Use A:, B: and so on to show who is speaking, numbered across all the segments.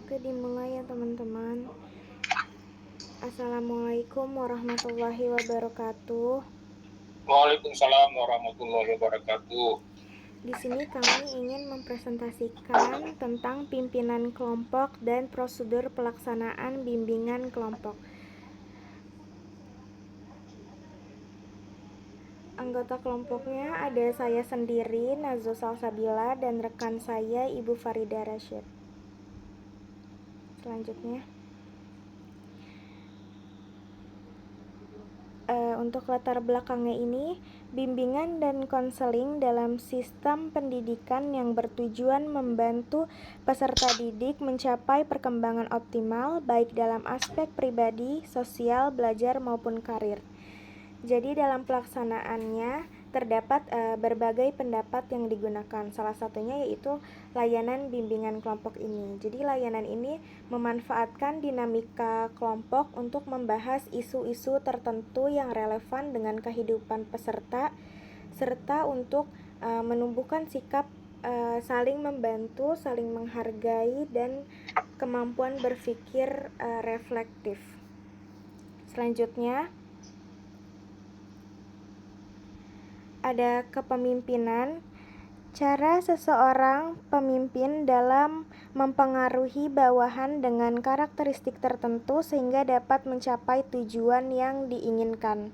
A: Oke, dimulai ya teman-teman. Assalamualaikum warahmatullahi wabarakatuh.
B: Waalaikumsalam warahmatullahi wabarakatuh.
A: Di sini kami ingin mempresentasikan tentang pimpinan kelompok dan prosedur pelaksanaan bimbingan kelompok. Anggota kelompoknya ada saya sendiri, Nazo Salsabila, dan rekan saya, Ibu Farida Rashid. Selanjutnya, untuk latar belakangnya ini, bimbingan dan konseling dalam sistem pendidikan yang bertujuan membantu peserta didik mencapai perkembangan optimal baik dalam aspek pribadi, sosial, belajar maupun karir. Jadi dalam pelaksanaannya terdapat berbagai pendapat yang digunakan. Salah satunya yaitu layanan bimbingan kelompok ini. Jadi layanan ini memanfaatkan dinamika kelompok untuk membahas isu-isu tertentu yang relevan dengan kehidupan peserta, serta untuk menumbuhkan sikap saling membantu, saling menghargai, dan kemampuan berpikir reflektif. Selanjutnya, ada kepemimpinan. Cara seseorang pemimpin dalam mempengaruhi bawahan dengan karakteristik tertentu sehingga dapat mencapai tujuan yang diinginkan.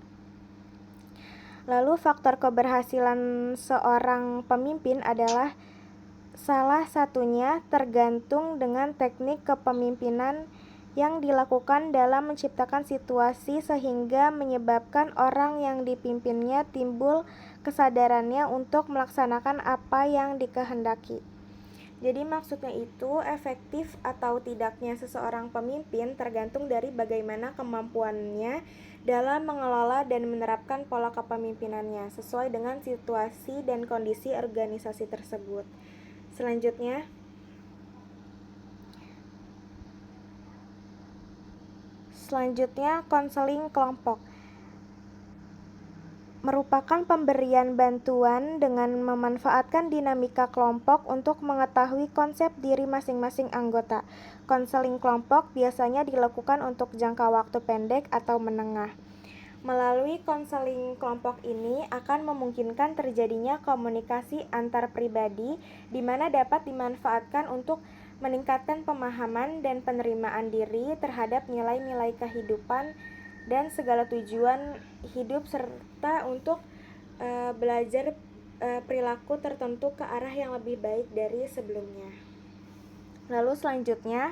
A: Lalu faktor keberhasilan seorang pemimpin adalah salah satunya tergantung dengan teknik kepemimpinan yang dilakukan dalam menciptakan situasi sehingga menyebabkan orang yang dipimpinnya timbul kesadarannya untuk melaksanakan apa yang dikehendaki. Jadi maksudnya itu efektif atau tidaknya seseorang pemimpin tergantung dari bagaimana kemampuannya dalam mengelola dan menerapkan pola kepemimpinannya sesuai dengan situasi dan kondisi organisasi tersebut. Selanjutnya, konseling kelompok merupakan pemberian bantuan dengan memanfaatkan dinamika kelompok untuk mengetahui konsep diri masing-masing anggota. Konseling kelompok biasanya dilakukan untuk jangka waktu pendek atau menengah. Melalui konseling kelompok ini akan memungkinkan terjadinya komunikasi antar pribadi di mana dapat dimanfaatkan untuk meningkatkan pemahaman dan penerimaan diri terhadap nilai-nilai kehidupan dan segala tujuan hidup serta untuk belajar perilaku tertentu ke arah yang lebih baik dari sebelumnya. Lalu selanjutnya,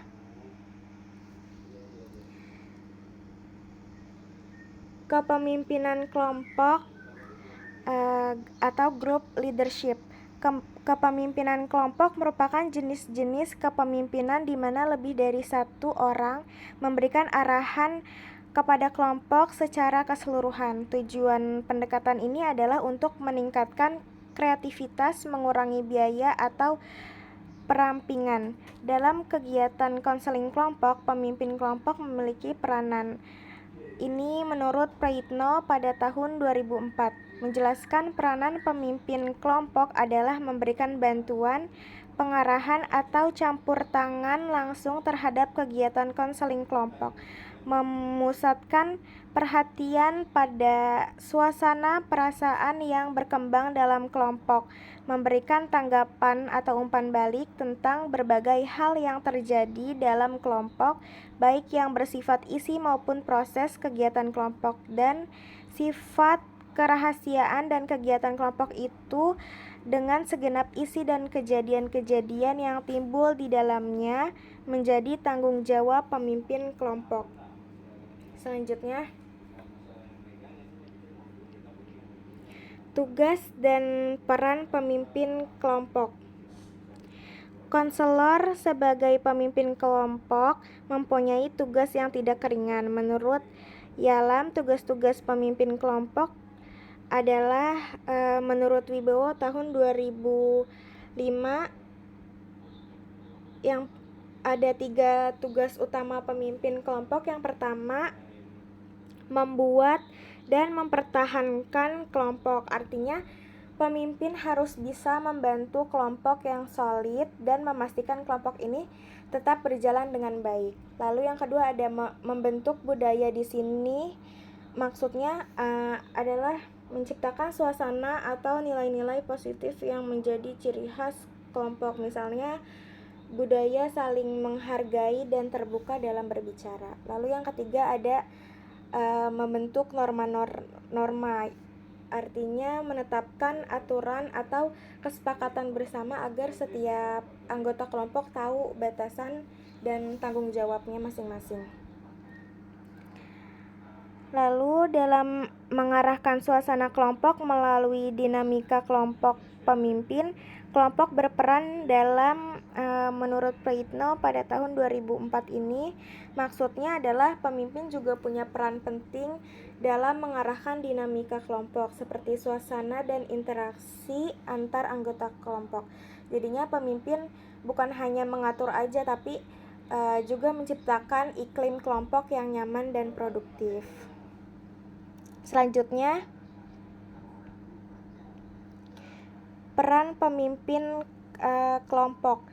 A: kepemimpinan kelompok atau group leadership. Kepemimpinan kelompok merupakan jenis-jenis kepemimpinan di mana lebih dari satu orang memberikan arahan kepada kelompok secara keseluruhan. Tujuan pendekatan ini adalah untuk meningkatkan kreativitas, mengurangi biaya atau perampingan. Dalam kegiatan konseling kelompok, pemimpin kelompok memiliki peranan. Ini menurut Prayitno pada tahun 2004. Menjelaskan peranan pemimpin kelompok adalah memberikan bantuan, pengarahan atau campur tangan langsung terhadap kegiatan konseling kelompok, memusatkan perhatian pada suasana perasaan yang berkembang dalam kelompok, memberikan tanggapan atau umpan balik tentang berbagai hal yang terjadi dalam kelompok, baik yang bersifat isi maupun proses kegiatan kelompok, dan sifat kerahasiaan dan kegiatan kelompok itu dengan segenap isi dan kejadian-kejadian yang timbul di dalamnya menjadi tanggung jawab pemimpin kelompok. Selanjutnya, tugas dan peran pemimpin kelompok. Konselor sebagai pemimpin kelompok mempunyai tugas yang tidak ringan. Menurut Yalam, tugas-tugas pemimpin kelompok adalah menurut Wibowo tahun 2005 yang ada 3 tugas utama pemimpin kelompok. Yang pertama, membuat dan mempertahankan kelompok. Artinya Pemimpin harus bisa membantu kelompok yang solid dan memastikan kelompok ini tetap berjalan dengan baik. Lalu yang kedua ada membentuk budaya di sini. Maksudnya adalah menciptakan suasana atau nilai-nilai positif yang menjadi ciri khas kelompok. Misalnya budaya saling menghargai dan terbuka dalam berbicara. Lalu yang ketiga ada membentuk norma, artinya menetapkan aturan atau kesepakatan bersama agar setiap anggota kelompok tahu batasan dan tanggung jawabnya masing-masing. Lalu dalam mengarahkan suasana kelompok melalui dinamika kelompok pemimpin, kelompok berperan dalam menurut Praitno pada tahun 2004 ini, maksudnya adalah pemimpin juga punya peran penting dalam mengarahkan dinamika kelompok seperti suasana dan interaksi antar anggota kelompok. Jadinya pemimpin bukan hanya mengatur aja, tapi juga menciptakan iklim kelompok yang nyaman dan produktif. Selanjutnya, peran pemimpin kelompok.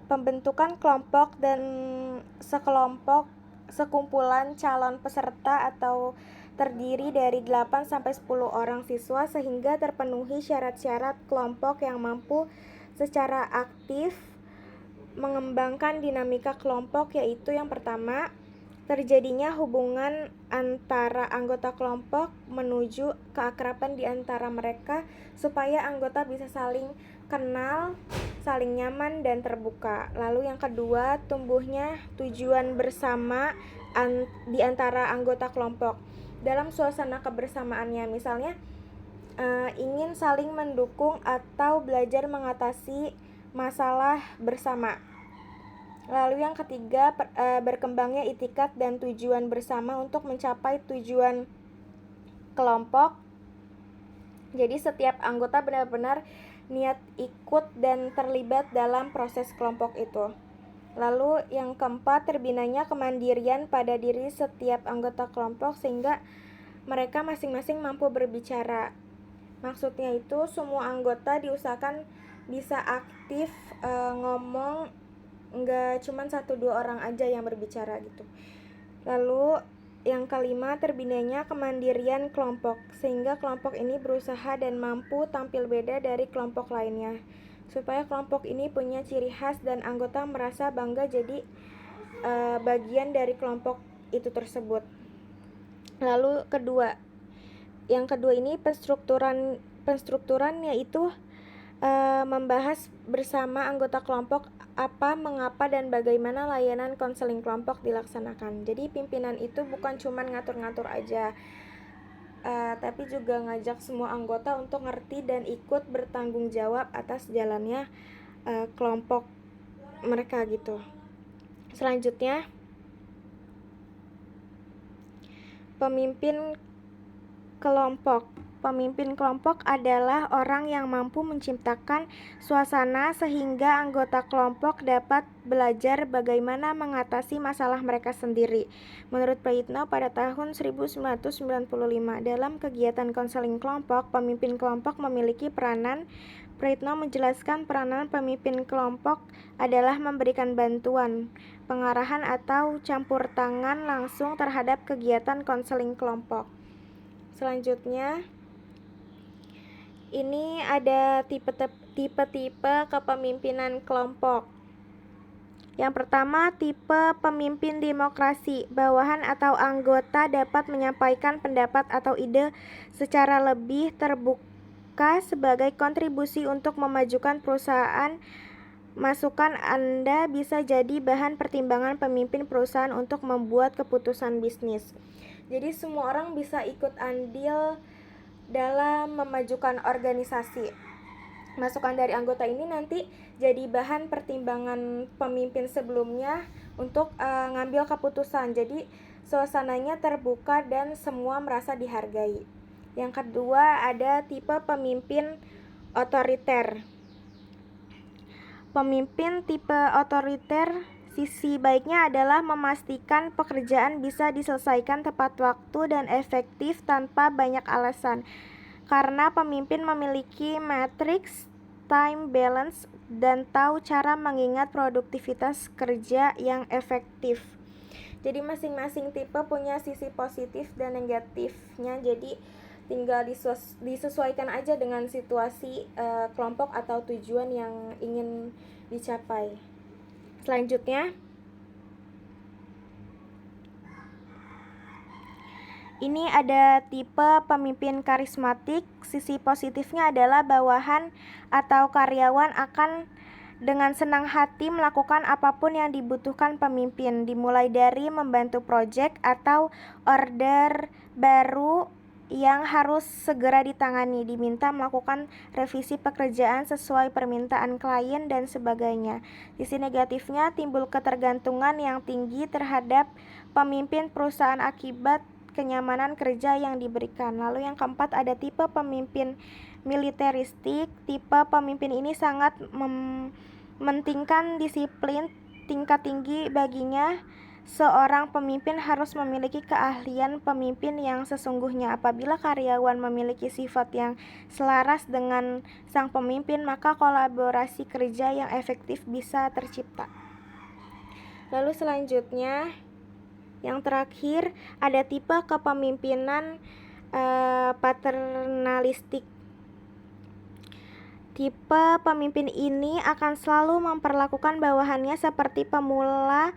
A: Pembentukan kelompok dan sekumpulan calon peserta atau terdiri dari 8 sampai 10 orang siswa sehingga terpenuhi syarat-syarat kelompok yang mampu secara aktif mengembangkan dinamika kelompok, yaitu yang pertama, terjadinya hubungan antara anggota kelompok menuju keakraban di antara mereka supaya anggota bisa saling kenal, saling nyaman dan terbuka. Lalu yang kedua, tumbuhnya tujuan bersama di antara anggota kelompok dalam suasana kebersamaannya. Misalnya ingin saling mendukung atau belajar mengatasi masalah bersama. Lalu yang ketiga, berkembangnya itikat dan tujuan bersama untuk mencapai tujuan kelompok. Jadi setiap anggota benar-benar niat ikut dan terlibat dalam proses kelompok itu. Lalu yang keempat, terbinanya kemandirian pada diri setiap anggota kelompok sehingga mereka masing-masing mampu berbicara. Maksudnya itu semua anggota diusahakan bisa aktif ngomong, nggak cuma 1-2 orang aja yang berbicara gitu. Lalu yang kelima, terbinanya kemandirian kelompok sehingga kelompok ini berusaha dan mampu tampil beda dari kelompok lainnya supaya kelompok ini punya ciri khas dan anggota merasa bangga jadi bagian dari kelompok itu tersebut. Lalu yang kedua ini penstrukturan yaitu membahas bersama anggota kelompok apa, mengapa, dan bagaimana layanan konseling kelompok dilaksanakan. Jadi pimpinan itu bukan cuma ngatur-ngatur aja, tapi juga ngajak semua anggota untuk ngerti dan ikut bertanggung jawab atas jalannya kelompok mereka gitu. Selanjutnya, pemimpin kelompok. Pemimpin kelompok adalah orang yang mampu menciptakan suasana sehingga anggota kelompok dapat belajar bagaimana mengatasi masalah mereka sendiri. Menurut Praitno pada tahun 1995, dalam kegiatan konseling kelompok, pemimpin kelompok memiliki peranan. Praitno menjelaskan peranan pemimpin kelompok adalah memberikan bantuan, pengarahan atau campur tangan langsung terhadap kegiatan konseling kelompok. Selanjutnya, ini ada tipe-tipe kepemimpinan kelompok. Yang pertama, tipe pemimpin demokrasi. Bawahan atau anggota dapat menyampaikan pendapat atau ide secara lebih terbuka sebagai kontribusi untuk memajukan perusahaan. Masukan Anda bisa jadi bahan pertimbangan pemimpin perusahaan untuk membuat keputusan bisnis. Jadi semua orang bisa ikut andil dalam memajukan organisasi. Masukan dari anggota ini nanti jadi bahan pertimbangan pemimpin sebelumnya untuk ngambil keputusan. Jadi suasananya terbuka dan semua merasa dihargai. Yang kedua ada tipe pemimpin otoriter. Pemimpin tipe otoriter, sisi baiknya adalah memastikan pekerjaan bisa diselesaikan tepat waktu dan efektif tanpa banyak alasan. karena pemimpin memiliki matriks time balance dan tahu cara mengingat produktivitas kerja yang efektif. Jadi masing-masing tipe punya sisi positif dan negatifnya, jadi tinggal disesuaikan aja dengan situasi kelompok atau tujuan yang ingin dicapai. Selanjutnya, ini ada tipe pemimpin karismatik. Sisi positifnya adalah bawahan atau karyawan akan dengan senang hati melakukan apapun yang dibutuhkan pemimpin, dimulai dari membantu proyek atau order baru yang harus segera ditangani, diminta melakukan revisi pekerjaan sesuai permintaan klien, dan sebagainya. Sisi negatifnya timbul ketergantungan yang tinggi terhadap pemimpin perusahaan akibat kenyamanan kerja yang diberikan. Lalu yang keempat ada tipe pemimpin militeristik. Tipe pemimpin ini sangat mementingkan disiplin tingkat tinggi. Baginya, seorang pemimpin harus memiliki keahlian pemimpin yang sesungguhnya. Apabila karyawan memiliki sifat yang selaras dengan sang pemimpin, maka kolaborasi kerja yang efektif bisa tercipta. Lalu selanjutnya, yang terakhir ada tipe kepemimpinan paternalistik. Tipe pemimpin ini akan selalu memperlakukan bawahannya seperti pemula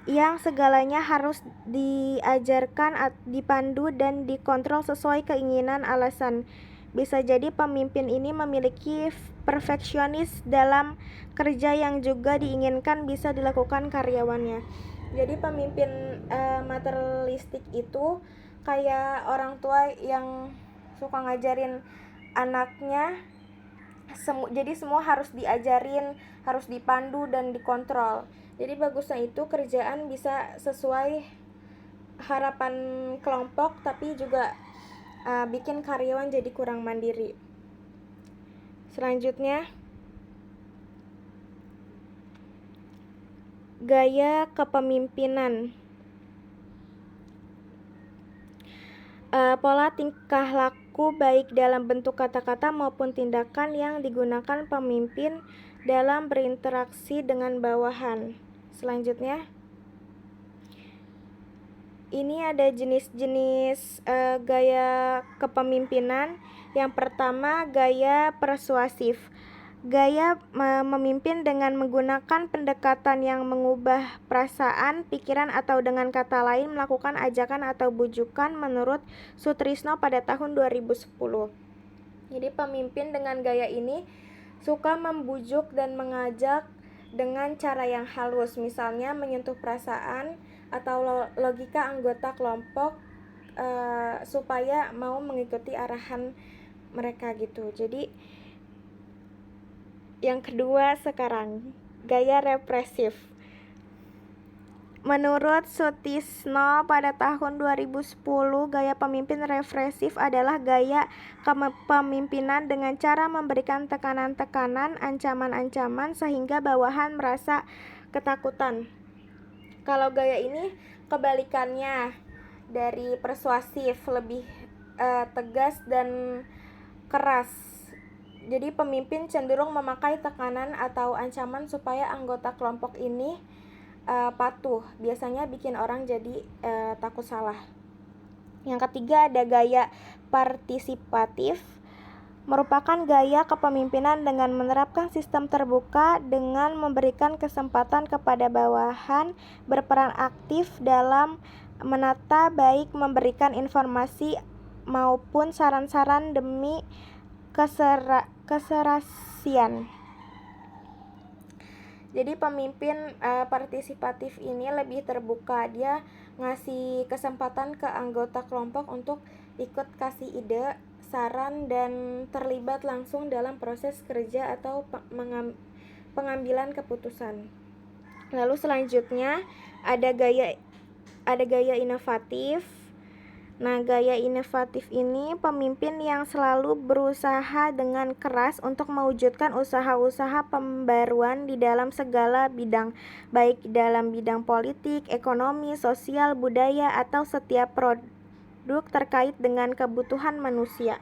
A: yang segalanya harus diajarkan, dipandu, dan dikontrol sesuai keinginan alasan. Bisa jadi pemimpin ini memiliki perfeksionis dalam kerja yang juga diinginkan bisa dilakukan karyawannya. Jadi pemimpin materialistik itu kayak orang tua yang suka ngajarin anaknya, jadi semua harus diajarin, harus dipandu dan dikontrol. Jadi bagusnya itu kerjaan bisa sesuai harapan kelompok, tapi juga bikin karyawan jadi kurang mandiri. Selanjutnya, gaya kepemimpinan. Pola tingkah laku baik dalam bentuk kata-kata maupun tindakan yang digunakan pemimpin dalam berinteraksi dengan bawahan. Selanjutnya, ini ada jenis-jenis gaya kepemimpinan. Yang pertama, gaya persuasif. Gaya memimpin dengan menggunakan pendekatan yang mengubah perasaan, pikiran, atau dengan kata lain melakukan ajakan atau bujukan menurut Sutrisno pada tahun 2010. Jadi pemimpin dengan gaya ini suka membujuk dan mengajak dengan cara yang halus, misalnya menyentuh perasaan atau logika anggota kelompok supaya mau mengikuti arahan mereka gitu. Jadi yang kedua sekarang, gaya represif. Menurut Sutrisno pada tahun 2010, gaya pemimpin represif adalah gaya kepemimpinan dengan cara memberikan tekanan-tekanan, ancaman-ancaman sehingga bawahan merasa ketakutan. Kalau gaya ini kebalikannya dari persuasif, lebih tegas dan keras. Jadi pemimpin cenderung memakai tekanan atau ancaman supaya anggota kelompok ini patuh. Biasanya bikin orang jadi takut salah. Yang ketiga ada gaya partisipatif. Merupakan gaya kepemimpinan dengan menerapkan sistem terbuka dengan memberikan kesempatan kepada bawahan berperan aktif dalam menata, baik memberikan informasi maupun saran-saran demi keserasian. Jadi pemimpin partisipatif ini lebih terbuka. Dia ngasih kesempatan ke anggota kelompok untuk ikut kasih ide, saran, dan terlibat langsung dalam proses kerja atau pengambilan keputusan. Lalu selanjutnya ada gaya inovatif. Nah, gaya inovatif ini pemimpin yang selalu berusaha dengan keras untuk mewujudkan usaha-usaha pembaruan di dalam segala bidang, baik dalam bidang politik, ekonomi, sosial, budaya, atau setiap produk terkait dengan kebutuhan manusia.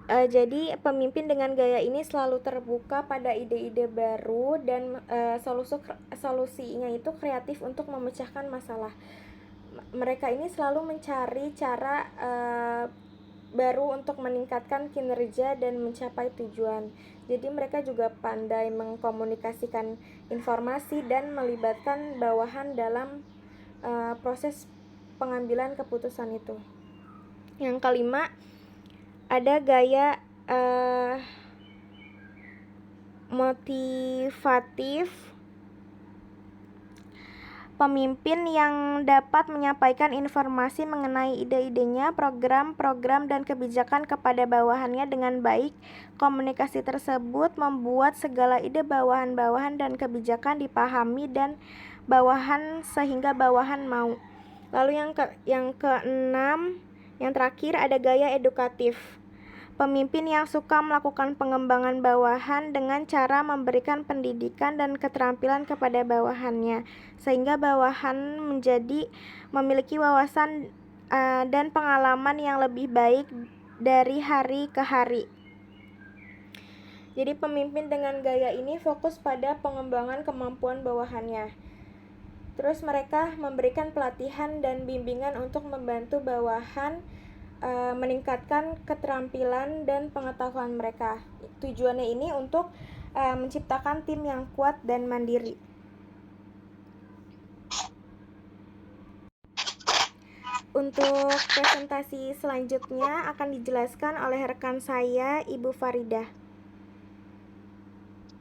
A: Jadi pemimpin dengan gaya ini selalu terbuka pada ide-ide baru dan solusinya itu kreatif untuk memecahkan masalah. Mereka ini selalu mencari cara baru untuk meningkatkan kinerja dan mencapai tujuan. Jadi mereka juga pandai mengkomunikasikan informasi dan melibatkan bawahan dalam proses pengambilan keputusan itu. Yang kelima, ada gaya motivatif. Pemimpin yang dapat menyampaikan informasi mengenai ide-idenya, program-program, dan kebijakan kepada bawahannya dengan baik. Komunikasi tersebut membuat segala ide bawahan-bawahan dan kebijakan dipahami dan bawahan sehingga bawahan mau. Lalu yang keenam, yang terakhir, ada gaya edukatif. Pemimpin yang suka melakukan pengembangan bawahan dengan cara memberikan pendidikan dan keterampilan kepada bawahannya, sehingga bawahan memiliki wawasan dan pengalaman yang lebih baik dari hari ke hari. Jadi pemimpin dengan gaya ini fokus pada pengembangan kemampuan bawahannya. Terus mereka memberikan pelatihan dan bimbingan untuk membantu bawahan meningkatkan keterampilan dan pengetahuan mereka. Tujuannya ini untuk menciptakan tim yang kuat dan mandiri. Untuk presentasi selanjutnya akan dijelaskan oleh rekan saya, Ibu Faridah.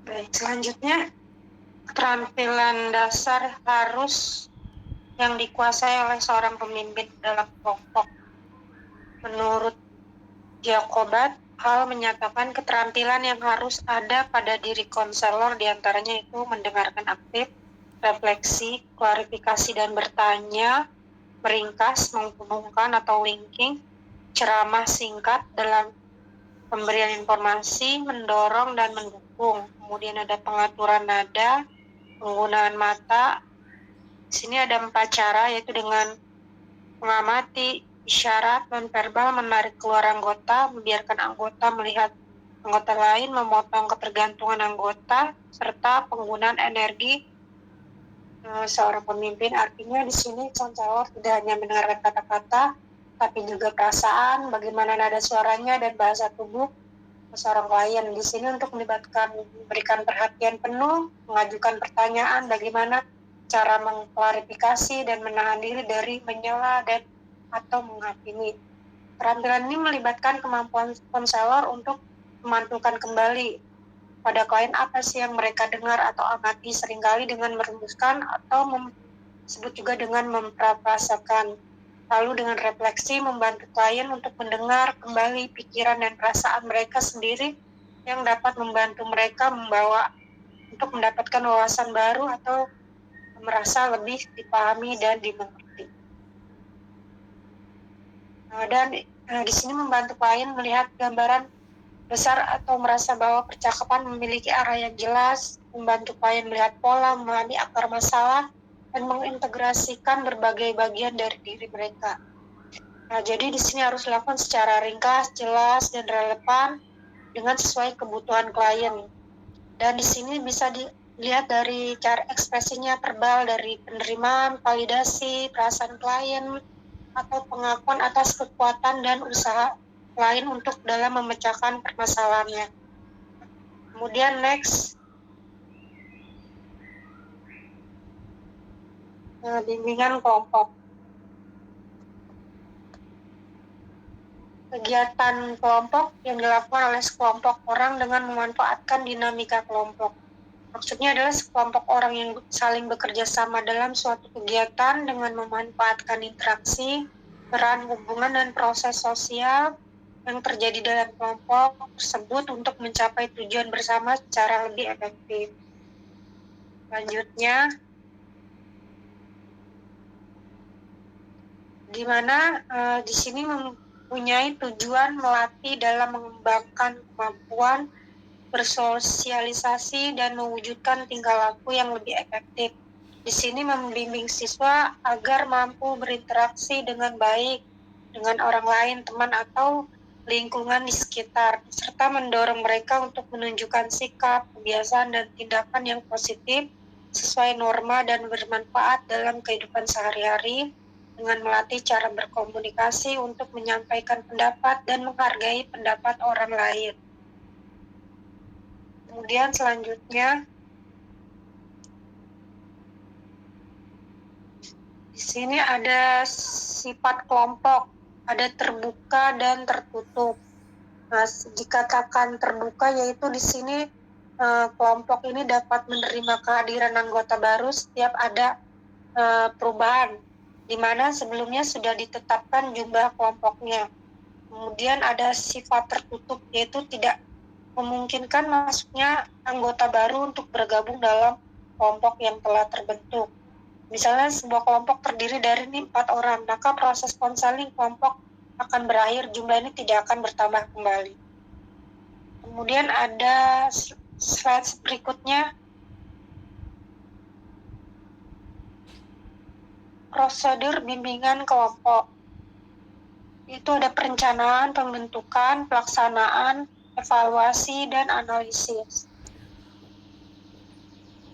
C: Baik, selanjutnya keterampilan dasar harus yang dikuasai oleh seorang pemimpin dalam kelompok. Menurut Jakobat, hal menyatakan keterampilan yang harus ada pada diri konselor diantaranya itu mendengarkan aktif, refleksi, klarifikasi dan bertanya, meringkas, menghubungkan atau linking, ceramah singkat dalam pemberian informasi, mendorong dan mendukung. Kemudian ada pengaturan nada, penggunaan mata. Di sini ada 4 cara, yaitu dengan mengamati, isyarat, nonverbal, menarik keluar anggota, membiarkan anggota melihat anggota lain, memotong ketergantungan anggota, serta penggunaan energi seorang pemimpin. Artinya di sini konselor tidak hanya mendengarkan kata-kata, tapi juga perasaan, bagaimana nada suaranya dan bahasa tubuh seorang klien. Di sini untuk memberikan perhatian penuh, mengajukan pertanyaan, bagaimana cara mengklarifikasi dan menahan diri dari menyela dan atau menghakimi. Keterampilan ini melibatkan kemampuan konselor untuk memantulkan kembali pada klien apa sih yang mereka dengar atau amati, seringkali dengan merumuskan atau disebut juga dengan mempraprasakan. Lalu dengan refleksi membantu klien untuk mendengar kembali pikiran dan perasaan mereka sendiri yang dapat membantu mereka untuk mendapatkan wawasan baru atau merasa lebih dipahami dan dimengerti. Dan di sini membantu klien melihat gambaran besar atau merasa bahwa percakapan memiliki arah yang jelas, membantu klien melihat pola, memahami akar masalah, dan mengintegrasikan berbagai bagian dari diri mereka. Jadi di sini harus dilakukan secara ringkas, jelas, dan relevan dengan sesuai kebutuhan klien. Dan di sini bisa dilihat dari cara ekspresinya verbal, dari penerimaan, validasi, perasaan klien, atau pengakuan atas kekuatan dan usaha lain untuk dalam memecahkan permasalahannya. Kemudian next, bimbingan kelompok. Kegiatan kelompok yang dilakukan oleh sekelompok orang dengan memanfaatkan dinamika kelompok. Maksudnya adalah sekelompok orang yang saling bekerja sama dalam suatu kegiatan dengan memanfaatkan interaksi, peran, hubungan, dan proses sosial yang terjadi dalam kelompok tersebut untuk mencapai tujuan bersama secara lebih efektif. Selanjutnya, di mana di sini mempunyai tujuan melatih dalam mengembangkan kemampuan bersosialisasi dan mewujudkan tingkah laku yang lebih efektif. Di sini membimbing siswa agar mampu berinteraksi dengan baik dengan orang lain, teman atau lingkungan di sekitar, serta mendorong mereka untuk menunjukkan sikap, kebiasaan, dan tindakan yang positif sesuai norma dan bermanfaat dalam kehidupan sehari-hari dengan melatih cara berkomunikasi untuk menyampaikan pendapat dan menghargai pendapat orang lain. Kemudian selanjutnya, di sini ada sifat kelompok, ada terbuka dan tertutup. Nah, dikatakan terbuka yaitu di sini kelompok ini dapat menerima kehadiran anggota baru setiap ada perubahan, di mana sebelumnya sudah ditetapkan jumlah kelompoknya. Kemudian ada sifat tertutup, yaitu tidak memungkinkan masuknya anggota baru untuk bergabung dalam kelompok yang telah terbentuk. Misalnya sebuah kelompok terdiri dari 4 orang, maka proses konseling kelompok akan berakhir, jumlah ini tidak akan bertambah kembali. Kemudian ada slide berikutnya, prosedur bimbingan kelompok. Itu ada perencanaan, pembentukan, pelaksanaan, evaluasi, dan analisis.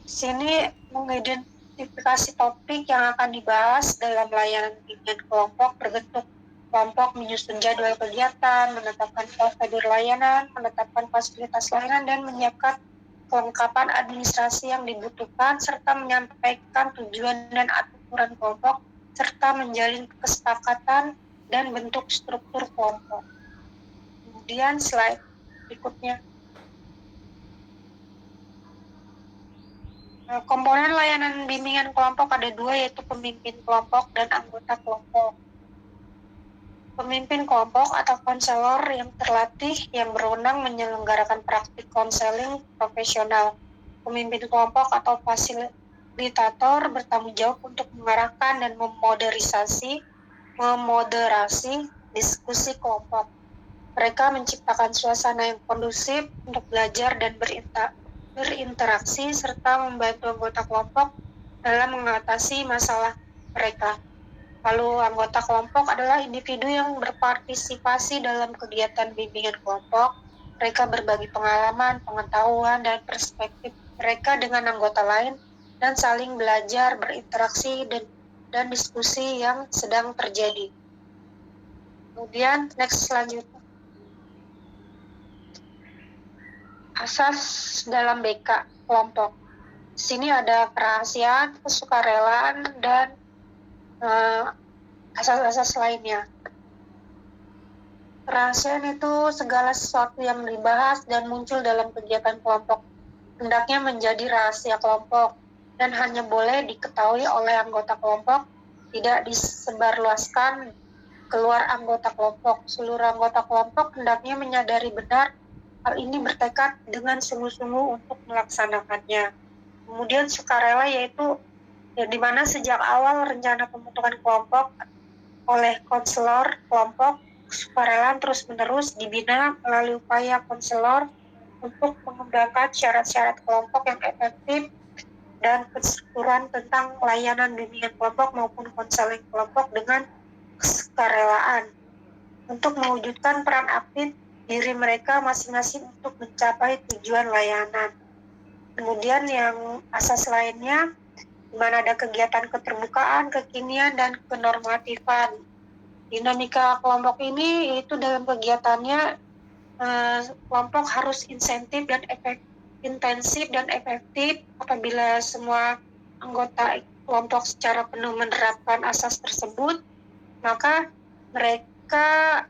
C: Sini mengidentifikasi topik yang akan dibahas dalam layanan bimbingan kelompok, berbentuk kelompok, menyusun jadwal kegiatan, menetapkan prosedur layanan, menetapkan fasilitas layanan, dan menyiapkan kelengkapan administrasi yang dibutuhkan, serta menyampaikan tujuan dan aturan kelompok, serta menjalin kesepakatan dan bentuk struktur kelompok. Kemudian slide berikutnya. Komponen layanan bimbingan kelompok ada 2, yaitu pemimpin kelompok dan anggota kelompok. Pemimpin kelompok atau konselor yang terlatih yang berwenang menyelenggarakan praktik konseling profesional. Pemimpin kelompok atau fasilitator bertanggung jawab untuk mengarahkan dan memoderasi diskusi kelompok. Mereka menciptakan suasana yang kondusif untuk belajar dan berinteraksi serta membantu anggota kelompok dalam mengatasi masalah mereka. Lalu anggota kelompok adalah individu yang berpartisipasi dalam kegiatan bimbingan kelompok. Mereka berbagi pengalaman, pengetahuan, dan perspektif mereka dengan anggota lain dan saling belajar, berinteraksi, dan diskusi yang sedang terjadi. Kemudian next selanjutnya. Asas dalam BK kelompok. Di sini ada kerahasiaan, kesukarelaan, dan asas-asas lainnya. Kerahasiaan itu segala sesuatu yang dibahas dan muncul dalam kegiatan kelompok hendaknya menjadi rahasia kelompok dan hanya boleh diketahui oleh anggota kelompok, tidak disebarluaskan keluar anggota kelompok. Seluruh anggota kelompok hendaknya menyadari benar hal ini, bertekad dengan sungguh-sungguh untuk melaksanakannya. Kemudian sukarela, yaitu di mana sejak awal rencana pembentukan kelompok oleh konselor kelompok, sukarelaan terus-menerus dibina melalui upaya konselor untuk mengembangkan syarat-syarat kelompok yang efektif dan keseluruhan tentang layanan bimbingan kelompok maupun konseling kelompok dengan kesukarelaan untuk mewujudkan peran aktif diri mereka masing-masing untuk mencapai tujuan layanan. Kemudian yang asas lainnya, di mana ada kegiatan keterbukaan, kekinian, dan kenormatifan. Dinamika kelompok ini itu dalam kegiatannya kelompok harus intensif dan efektif. Apabila semua anggota kelompok secara penuh menerapkan asas tersebut, maka mereka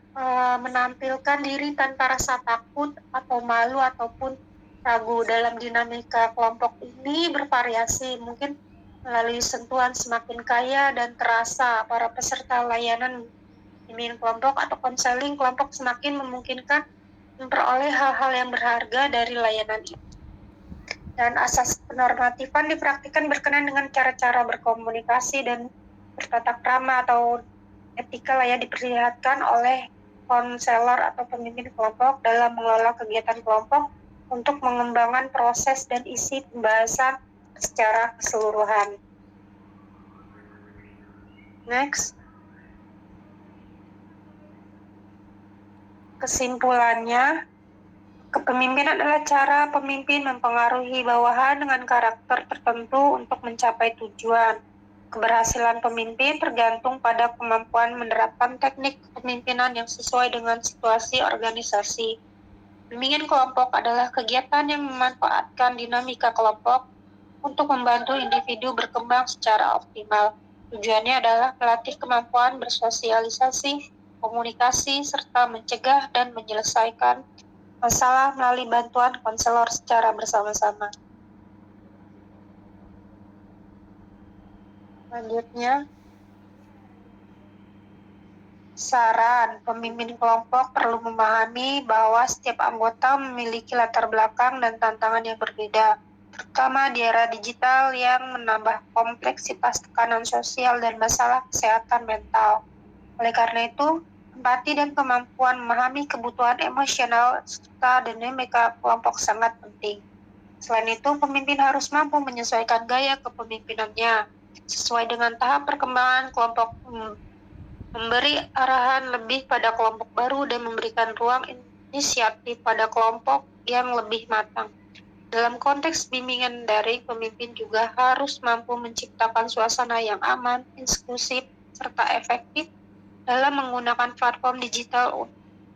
C: menampilkan diri tanpa rasa takut atau malu ataupun ragu. Dalam dinamika kelompok ini bervariasi, mungkin melalui sentuhan semakin kaya dan terasa para peserta layanan bimbingan kelompok atau konseling kelompok semakin memungkinkan memperoleh hal-hal yang berharga dari layanan ini. Dan asas penormatifan dipraktikkan berkenaan dengan cara-cara berkomunikasi dan bertatap krama atau etika yang diperlihatkan oleh konselor atau pemimpin kelompok dalam mengelola kegiatan kelompok untuk mengembangkan proses dan isi pembahasan secara keseluruhan. Next. Kesimpulannya, kepemimpinan adalah cara pemimpin mempengaruhi bawahan dengan karakter tertentu untuk mencapai tujuan. Keberhasilan pemimpin tergantung pada kemampuan menerapkan teknik kepemimpinan yang sesuai dengan situasi organisasi. Bimbingan kelompok adalah kegiatan yang memanfaatkan dinamika kelompok untuk membantu individu berkembang secara optimal. Tujuannya adalah melatih kemampuan bersosialisasi, komunikasi, serta mencegah dan menyelesaikan masalah melalui bantuan konselor secara bersama-sama. Selanjutnya, saran, pemimpin kelompok perlu memahami bahwa setiap anggota memiliki latar belakang dan tantangan yang berbeda, terutama di era digital yang menambah kompleksitas tekanan sosial dan masalah kesehatan mental. Oleh karena itu, empati dan kemampuan memahami kebutuhan emosional serta dinamika kelompok sangat penting. Selain itu, pemimpin harus mampu menyesuaikan gaya kepemimpinannya sesuai dengan tahap perkembangan kelompok, memberi arahan lebih pada kelompok baru dan memberikan ruang inisiatif pada kelompok yang lebih matang. Dalam konteks bimbingan daring, pemimpin juga harus mampu menciptakan suasana yang aman, inklusif, serta efektif dalam menggunakan platform digital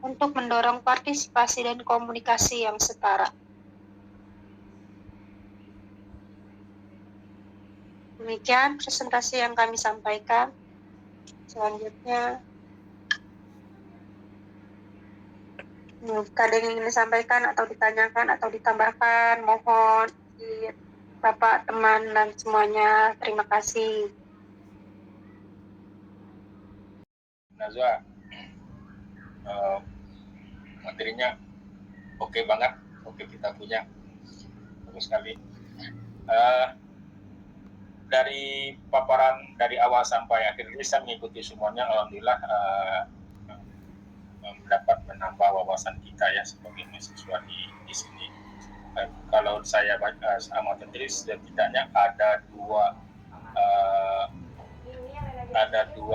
C: untuk mendorong partisipasi dan komunikasi yang setara. Demikian presentasi yang kami sampaikan. Selanjutnya, jika ada yang ingin disampaikan atau ditanyakan atau ditambahkan, mohon Bapak, teman, dan semuanya. Terima kasih.
B: Najwa, materinya oke banget, oke kita punya, bagus sekali. Dari paparan dari awal sampai akhir ini saya mengikuti semuanya, alhamdulillah dapat menambah wawasan kita ya sebagai mahasiswa di sini. Kalau saya baca amati tadi setidaknya ada dua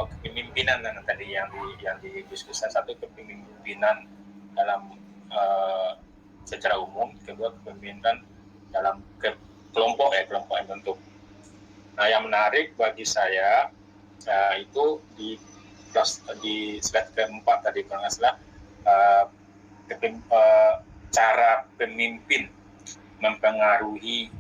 B: kepemimpinan yang tadi yang didiskusikan. Satu kepemimpinan dalam secara umum, kedua kepemimpinan dalam kelompok yang bentuk. Nah, yang menarik bagi saya itu di slide keempat tadi kalau nggak salah, cara pemimpin mempengaruhi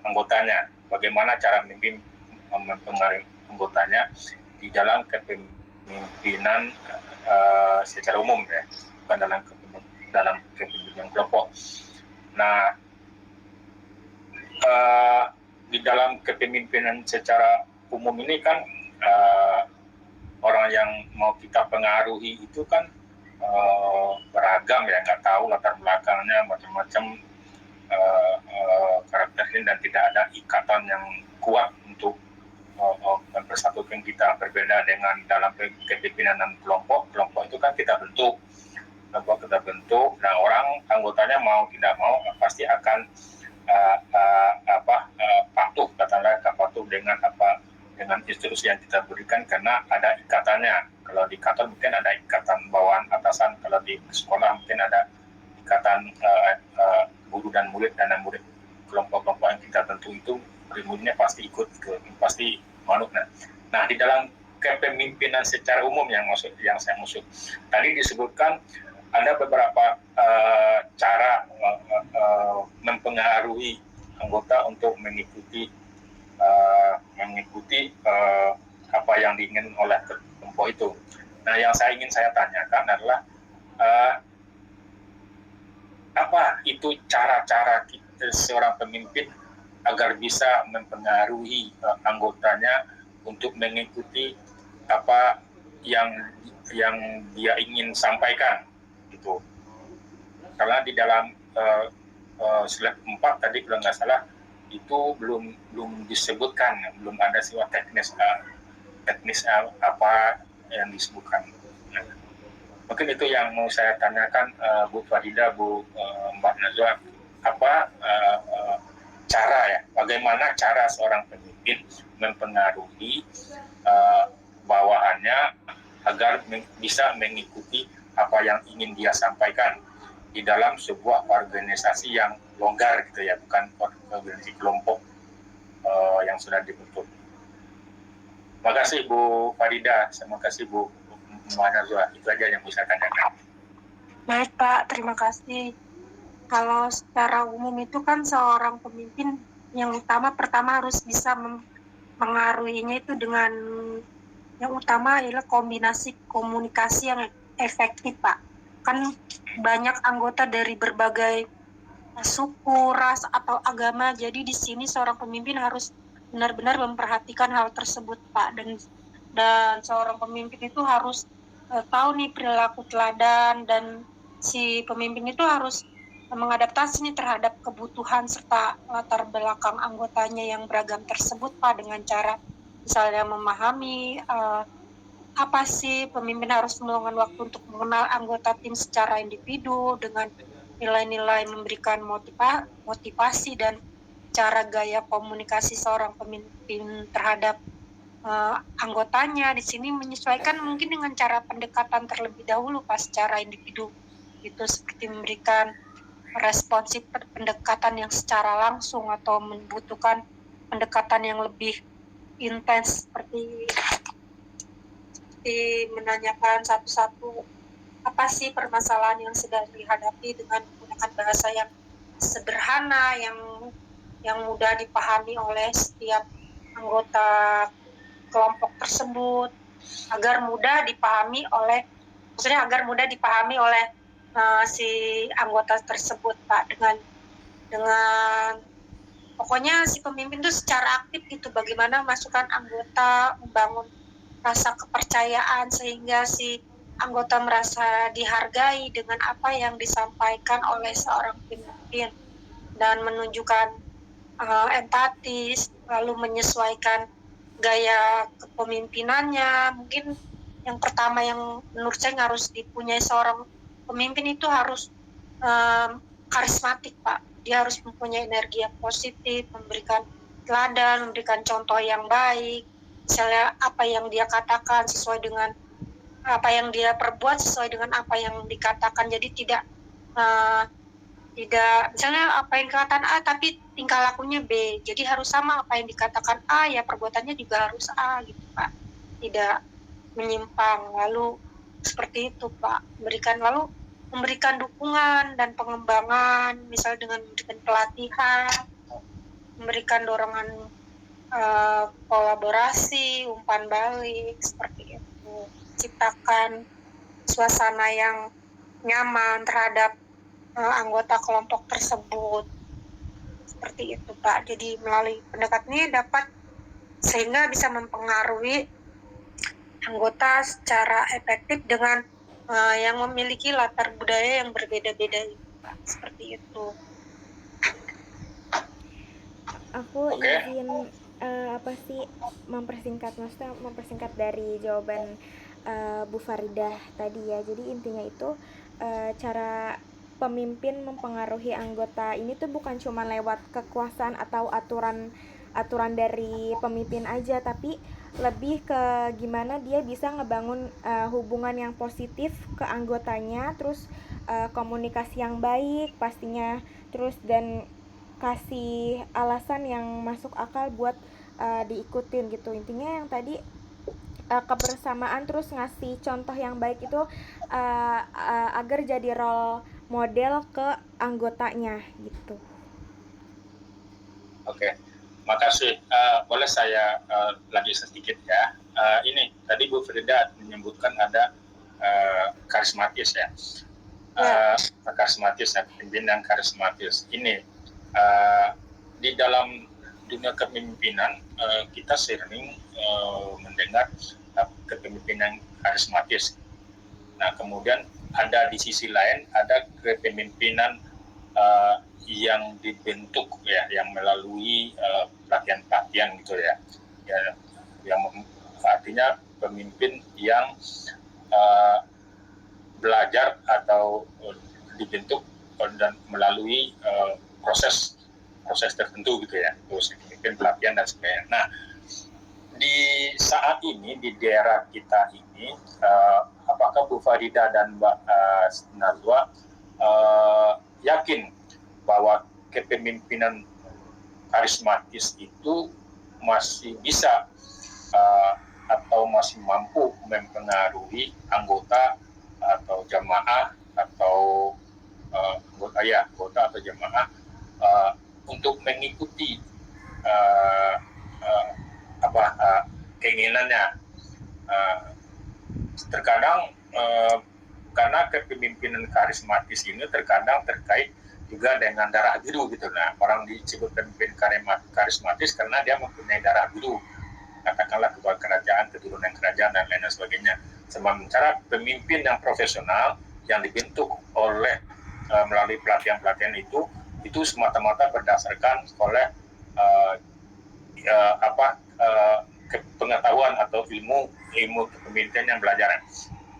B: anggotanya. Bagaimana cara pemimpin mempengaruhi anggotanya di dalam kepemimpinan secara umum ya, bukan dalam kepemimpinan kelompok. Nah, di dalam kepemimpinan secara umum ini kan orang yang mau kita pengaruhi itu kan beragam ya, nggak tahu latar belakangnya macam-macam karakternya, dan tidak ada ikatan yang kuat untuk mempersatukan kita. Berbeda dengan dalam kepemimpinan kelompok itu kan kita bentuk, nah orang anggotanya mau tidak mau pasti akan patuh dengan instruksi yang kita berikan karena ada ikatannya. Kalau di kantor mungkin ada ikatan bawahan atasan, kalau di sekolah mungkin ada ikatan guru dan murid, dan murid kelompok-kelompok yang kita tentu itu murid-muridnya pasti ikut pasti manut. Nah, di dalam kepemimpinan secara umum yang saya maksud tadi disebutkan ada beberapa cara mempengaruhi anggota untuk mengikuti apa yang diinginkan oleh kelompok itu. Nah, yang ingin saya tanyakan adalah apa itu cara-cara seorang pemimpin agar bisa mempengaruhi anggotanya untuk mengikuti apa yang dia ingin sampaikan gitu. Karena di dalam slide 4 tadi kalau nggak salah itu belum disebutkan, belum ada sifat teknis apa yang disebutkan. Nah, mungkin itu yang mau saya tanyakan, Bu Farida, Mbak Najwa, apa bagaimana cara seorang pemimpin mempengaruhi bawahannya agar bisa mengikuti apa yang ingin dia sampaikan di dalam sebuah organisasi yang longgar gitu ya, bukan organisasi kelompok yang sudah dibentuk. Terima kasih Bu Farida, terima kasih Bu Manazwa. Itu aja yang bisa tanyakan.
C: Baik Pak, terima kasih. Kalau secara umum itu kan seorang pemimpin yang pertama harus bisa mengaruhinya itu dengan yang utama adalah kombinasi komunikasi yang efektif Pak. Kan banyak anggota dari berbagai suku, ras, atau agama, jadi di sini seorang pemimpin harus benar-benar memperhatikan hal tersebut Pak, dan seorang pemimpin itu harus tahu nih perilaku teladan, dan si pemimpin itu harus mengadaptasi nih terhadap kebutuhan serta latar belakang anggotanya yang beragam tersebut Pak, dengan cara misalnya memahami apa sih pemimpin harus meluangkan waktu untuk mengenal anggota tim secara individu dengan nilai-nilai memberikan motivasi dan cara gaya komunikasi seorang pemimpin terhadap anggotanya. Di sini menyesuaikan mungkin dengan cara pendekatan terlebih dahulu pas secara individu, itu seperti memberikan responsif pendekatan yang secara langsung atau membutuhkan pendekatan yang lebih intens seperti menanyakan satu-satu apa sih permasalahan yang sedang dihadapi dengan menggunakan bahasa yang sederhana, yang mudah dipahami oleh setiap anggota kelompok tersebut, agar mudah dipahami oleh si anggota tersebut Pak, dengan pokoknya si pemimpin itu secara aktif gitu, bagaimana masukan anggota, membangun rasa kepercayaan sehingga si anggota merasa dihargai dengan apa yang disampaikan oleh seorang pemimpin, dan menunjukkan empati, lalu menyesuaikan gaya kepemimpinannya. Mungkin yang pertama yang menurut saya harus dipunyai seorang pemimpin itu harus karismatik Pak. Dia harus mempunyai energi yang positif, memberikan teladan, memberikan contoh yang baik. Misalnya apa yang dia katakan sesuai dengan apa yang dia perbuat, sesuai dengan apa yang dikatakan. Jadi tidak misalnya apa yang dikatakan A tapi tingkah lakunya B. Jadi harus sama, apa yang dikatakan A ya perbuatannya juga harus A gitu Pak. Tidak menyimpang. Lalu seperti itu Pak. Memberikan dukungan dan pengembangan, misalnya dengan memberikan pelatihan, memberikan dorongan kolaborasi, umpan balik, seperti itu. Ciptakan suasana yang nyaman terhadap anggota kelompok tersebut. Seperti itu Pak. Jadi melalui pendekatan ini dapat sehingga bisa mempengaruhi anggota secara efektif dengan yang memiliki latar budaya yang berbeda-beda Pak. Seperti itu.
A: Aku izin mempersingkat dari jawaban Bu Faridah tadi ya. Jadi intinya itu cara pemimpin mempengaruhi anggota ini tuh bukan cuma lewat kekuasaan atau aturan dari pemimpin aja, tapi lebih ke gimana dia bisa ngebangun hubungan yang positif ke anggotanya, terus komunikasi yang baik pastinya, terus dan kasih alasan yang masuk akal buat diikutin gitu. Intinya yang tadi kebersamaan, terus ngasih contoh yang baik itu agar jadi role model ke anggotanya gitu.
B: Oke, makasih. Boleh saya lagi sedikit ya. Ini tadi Bu Frida menyebutkan ada karismatis ya. Karismatis ya, pimpinan karismatis. Ini di dalam dunia kepemimpinan kita sering mendengar kepemimpinan karismatis. Nah, kemudian ada di sisi lain ada kepemimpinan yang dibentuk ya, yang melalui pelatihan-pelatihan gitu ya, yang artinya pemimpin yang belajar atau dibentuk dan melalui proses tertentu gitu ya, terus mungkin pelatihan dan sebagainya. Nah, di saat ini di daerah kita ini, apakah Bu Farida dan Mbak Nazwa yakin bahwa kepemimpinan karismatis itu masih bisa atau masih mampu mempengaruhi anggota atau jamaah atau anggota atau jamaah untuk mengikuti keinginannya. Terkadang karena kepemimpinan karismatis ini terkadang terkait juga dengan darah biru gitu. Nah, orang disebut pemimpin karismatis karena dia mempunyai darah biru, katakanlah ketua kerajaan, keturunan kerajaan dan lain sebagainya. Sementara pemimpin yang profesional yang dibentuk oleh melalui pelatihan-pelatihan itu semata-mata berdasarkan oleh pengetahuan atau ilmu kepemimpinan yang belajaran.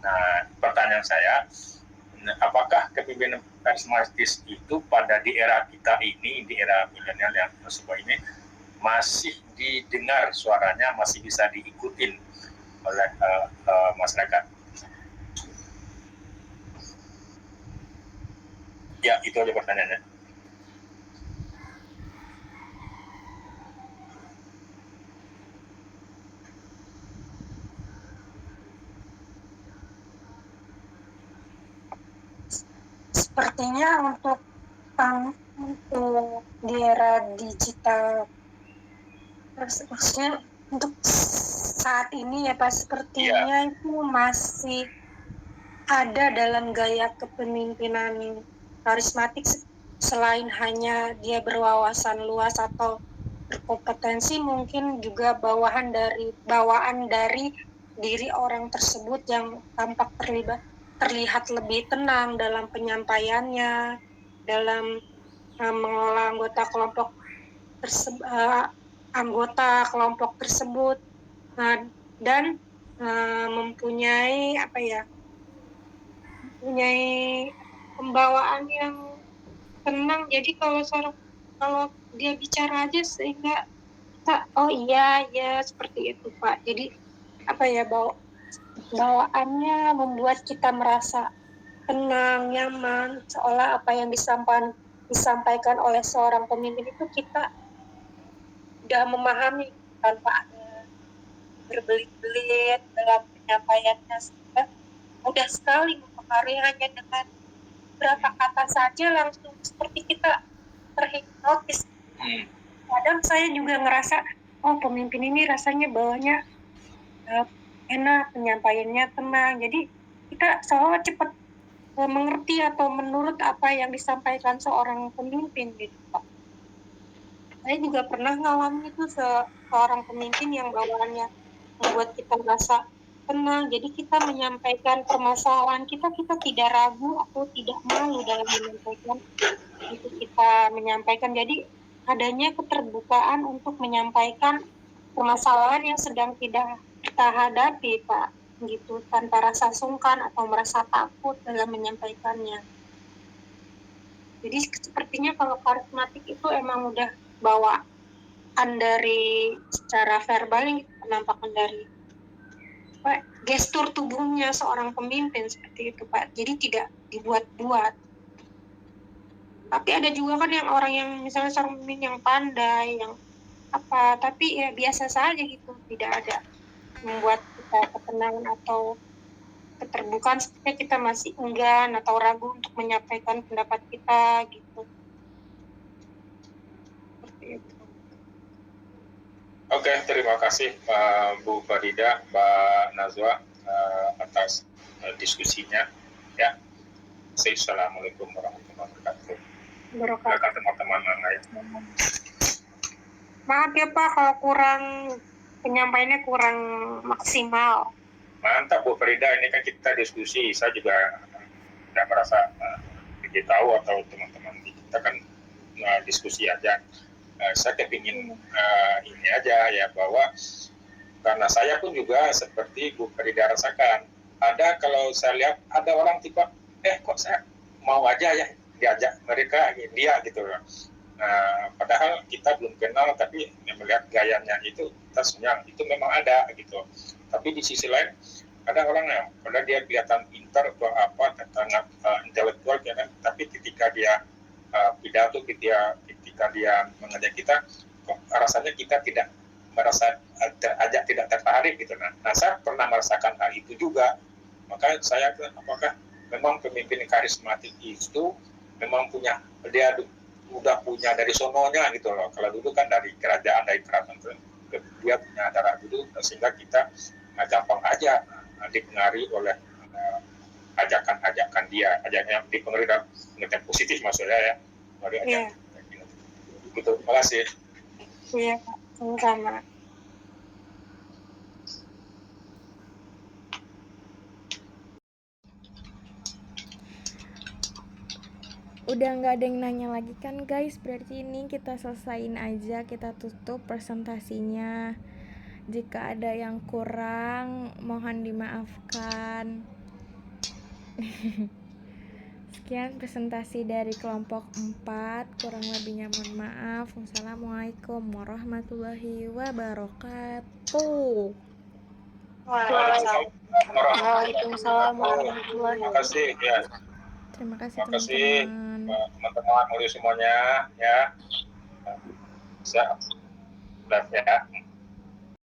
B: Nah, pertanyaan saya, apakah kepemimpinan karismatis itu pada di era kita ini, di era milenial yang sebuah ini, masih didengar suaranya, masih bisa diikutin oleh masyarakat? Ya, itu aja pertanyaannya.
C: Sepertinya untuk di era digital, maksudnya untuk saat ini ya Pak, sepertinya itu masih ada dalam gaya kepemimpinan karismatik, selain hanya dia berwawasan luas atau berkompetensi, mungkin juga bawaan dari diri orang tersebut yang tampak terlihat lebih tenang dalam penyampaiannya, dalam mengelola anggota kelompok tersebut, dan mempunyai pembawaan yang tenang. Jadi kalau dia bicara aja sehingga kita seperti itu Pak. Jadi bawaannya membuat kita merasa tenang, nyaman, seolah apa yang disampaikan oleh seorang pemimpin itu kita sudah memahami tanpa ada berbelit-belit dalam penyampaiannya, sehingga mudah sekali mempengaruhi hanya dengan beberapa kata saja langsung seperti kita terhipnotis. Kadang saya juga ngerasa, pemimpin ini rasanya bawahnya enak, penyampaiannya tenang, jadi kita seolah cepat mengerti atau menurut apa yang disampaikan seorang pemimpin gitu Pak. Saya juga pernah ngalamin itu seorang pemimpin yang bawaannya membuat kita merasa tenang, jadi kita menyampaikan permasalahan kita tidak ragu atau tidak malu dalam menyampaikan itu, kita menyampaikan. Jadi adanya keterbukaan untuk menyampaikan permasalahan yang sedang kita hadapi Pak, gitu, tanpa rasa sungkan atau merasa takut dalam menyampaikannya. Jadi sepertinya kalau karismatik itu emang udah bawaan dari secara verbal, yang penampakan dari gestur tubuhnya seorang pemimpin seperti itu Pak. Jadi tidak dibuat-buat. Tapi ada juga kan yang orang yang misalnya seorang pemimpin yang pandai, yang tapi ya biasa saja gitu, tidak ada membuat kita ketenangan atau keterbukaan, sepertinya kita masih enggan atau ragu untuk menyampaikan pendapat kita gitu. Seperti itu.
B: Oke, terima kasih Bu Farida, Mbak Nazwa atas diskusinya. Ya, assalamualaikum warahmatullahi wabarakatuh. Silakan teman-teman yang lain.
C: Maaf ya Pak kalau penyampaiannya kurang maksimal.
B: Mantap Bu Farida, ini kan kita diskusi. Saya juga tidak merasa lebih tahu atau teman-teman kita kan diskusi aja. Saya kepingin ini aja ya, bahwa karena saya pun juga seperti Bu Farida rasakan, ada kalau saya lihat ada orang tipe kok saya mau aja ya diajak mereka dia gitu loh. Padahal kita kita belum kenal, tapi melihat gayanya itu kita senyang, itu memang ada gitu. Tapi di sisi lain ada orang yang padahal dia kelihatan pintar atau apa, sangat intelektual ya kan, tapi ketika dia pidato, ketika dia mengajak kita, kok rasanya kita tidak merasa tidak tertarik gitu. Nah, saya pernah merasakan hal itu juga. Maka saya apakah memang pemimpin karismatik itu memang dia udah punya dari sononya gitu loh. Kalau dulu kan dari kerajaan dia punya darah dulu, sehingga kita gampang aja dipengaruhi oleh ajakan dia, ajaknya dipengaruhi dalam pengertian positif maksudnya ya.
C: Iya.
B: Gitu. Terima kasih.
C: Iya, sama-sama.
A: Udah nggak ada yang nanya lagi kan guys, berarti ini kita selesain aja, kita tutup presentasinya. Jika ada yang kurang mohon dimaafkan. Sekian presentasi dari kelompok 4, kurang lebihnya mohon maaf. Wassalamualaikum warahmatullahi wabarakatuh.
C: Waalaikumsalam warahmatullahi
B: Terima kasih ya.
A: Terima kasih
B: Terima kasih
A: teman-teman.
B: teman-teman semuanya ya. Siap. Sudah ya.